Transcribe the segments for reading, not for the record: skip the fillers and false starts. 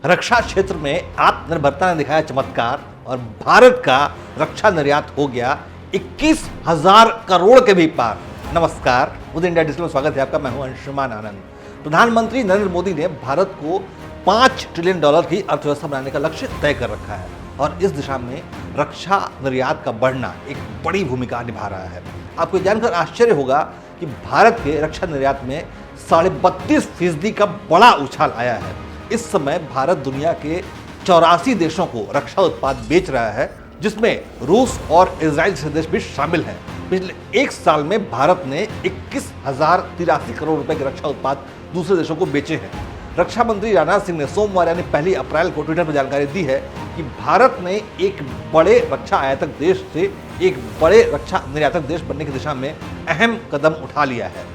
रक्षा क्षेत्र में आत्मनिर्भरता ने दिखाया चमत्कार और भारत का रक्षा निर्यात हो गया 21,000 करोड़ के भी पार। नमस्कार, मुझे इंडिया डिजिटल में स्वागत है आपका। मैं हूं अंशुमान आनंद। प्रधानमंत्री नरेंद्र मोदी ने भारत को $5 ट्रिलियन की अर्थव्यवस्था बनाने का लक्ष्य तय कर रखा है और इस दिशा में रक्षा निर्यात का बढ़ना एक बड़ी भूमिका निभा रहा है। आपको जानकर आश्चर्य होगा कि भारत के रक्षा निर्यात में 32.5% का बड़ा उछाल आया है। इस समय भारत दुनिया के 84 देशों को रक्षा उत्पाद बेच रहा है, जिसमें रूस और इजराइल जैसे देश भी शामिल हैं। पिछले एक साल में भारत ने 21,083 करोड़ रुपए के रक्षा उत्पाद दूसरे देशों को बेचे हैं। रक्षा मंत्री राजनाथ सिंह ने सोमवार यानी 1 अप्रैल को ट्विटर पर जानकारी दी है कि भारत ने एक बड़े रक्षा आयातक देश से एक बड़े रक्षा निर्यातक देश बनने की दिशा में अहम कदम उठा लिया है।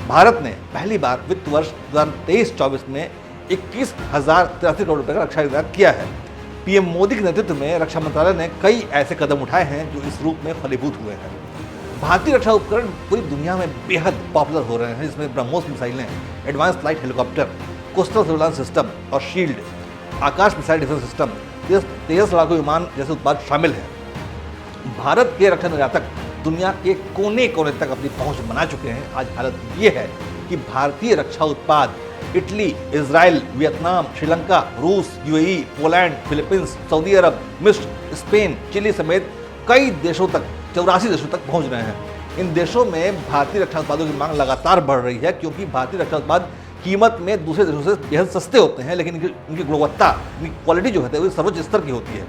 भारत ने पहली बार वित्त वर्ष 2023-24 में 21,083 करोड़ रुपए का रक्षा निर्यात किया है। पीएम मोदी के नेतृत्व में रक्षा मंत्रालय ने कई ऐसे कदम उठाए हैं जो इस रूप में फलीभूत हुए हैं। भारतीय रक्षा उपकरण पूरी दुनिया में बेहद पॉपुलर हो रहे हैं, जिसमें ब्रह्मोस मिसाइलें, advance light helicopter, coastal surveillance system और शील्ड, आकाश मिसाइल डिफेंस सिस्टम, तेजस लड़ाकू विमान जैसे उत्पाद शामिल हैं। भारत के रक्षा निर्यातक दुनिया के कोने कोने तक अपनी पहुंच बना चुके हैं। आज हालत ये है कि भारतीय रक्षा उत्पाद इटली, इजराइल, वियतनाम, श्रीलंका, रूस, यूएई, पोलैंड, फिलीपींस, सऊदी अरब, मिस्र, स्पेन, चिली समेत कई देशों तक 84 देशों तक पहुंच रहे हैं। इन देशों में भारतीय रक्षा उत्पादों की मांग लगातार बढ़ रही है, क्योंकि भारतीय रक्षा उत्पाद कीमत में दूसरे देशों से बेहद सस्ते होते हैं, लेकिन इनकी गुणवत्ता, इनकी क्वालिटी जो है वो सर्वोच्च स्तर की होती है।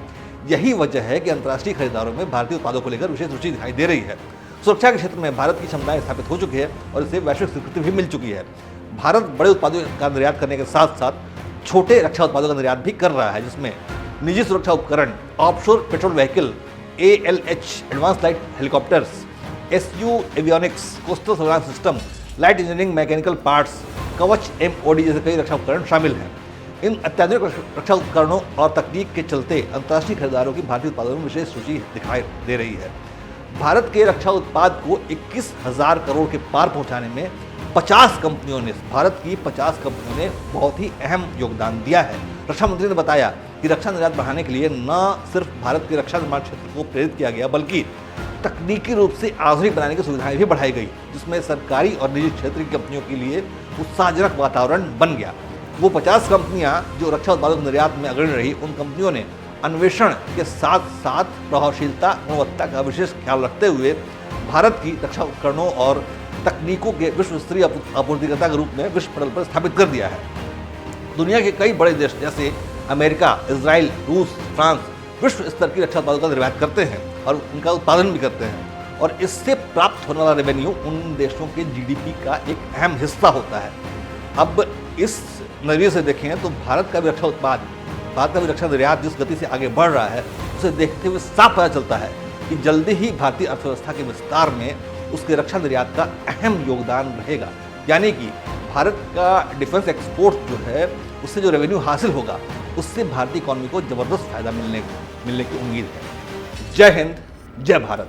यही वजह है कि अंतर्राष्ट्रीय खरीदारों में भारतीय उत्पादों को लेकर विशेष रुचि दिखाई दे रही है। सुरक्षा के क्षेत्र में भारत की क्षमताएं स्थापित हो चुकी है और इसे वैश्विक स्वीकृति भी मिल चुकी है। भारत बड़े उत्पादों का निर्यात करने के साथ साथ छोटे रक्षा उत्पादों का निर्यात भी कर रहा है, जिसमें निजी सुरक्षा उपकरण, offshore petrol vehicle, ALH advance light helicopters, SU avionics, coastal surveillance system, light engineering mechanical parts, कवच MOD जैसे कई रक्षा उपकरण शामिल हैं। इन अत्याधुनिक रक्षा उपकरणों और तकनीक के चलते अंतर्राष्ट्रीय खरीदारों की भारतीय उत्पादों में विशेष रुचि दिखाई दे रही है। भारत के रक्षा उत्पाद को 21,000 करोड़ के पार पहुंचाने में 50 कंपनियों ने बहुत ही अहम योगदान दिया है। रक्षा मंत्री ने बताया कि रक्षा निर्यात बढ़ाने के लिए न सिर्फ भारत के रक्षा निर्माण क्षेत्र को प्रेरित किया गया, बल्कि तकनीकी रूप से आधुनिक बनाने की सुविधाएं भी बढ़ाई गई, जिसमें सरकारी और निजी क्षेत्र की कंपनियों के लिए उत्साहजनक वातावरण बन गया। वो 50 कंपनियां जो रक्षा उत्पादों के निर्यात में अग्रणी रही, उन कंपनियों ने अन्वेषण के साथ साथ प्रभावशीलता, गुणवत्ता का विशेष ख्याल रखते हुए भारत की रक्षा उपकरणों और तकनीकों के विश्व स्तरीय आपूर्तिकर्ता के रूप में विश्व पटल पर स्थापित कर दिया है। दुनिया के कई बड़े देश जैसे अमेरिका, इजराइल, रूस, फ्रांस विश्व स्तर की रक्षा उत्पादों का निर्यात करते हैं और उनका उत्पादन भी करते हैं, और इससे प्राप्त होने वाला रेवेन्यू उन देशों के GDP का एक अहम हिस्सा होता है। अब इस नजरिए से देखें तो भारत का भी रक्षा निर्यात जिस गति से आगे बढ़ रहा है, उसे देखते हुए साफ पता चलता है कि जल्दी ही भारतीय अर्थव्यवस्था के विस्तार में उसके रक्षा निर्यात का अहम योगदान रहेगा। यानी कि भारत का डिफेंस एक्सपोर्ट जो है, उससे जो रेवेन्यू हासिल होगा, उससे भारतीय इकॉनमी को जबरदस्त फायदा मिलने की उम्मीद है। जय हिंद, जय भारत।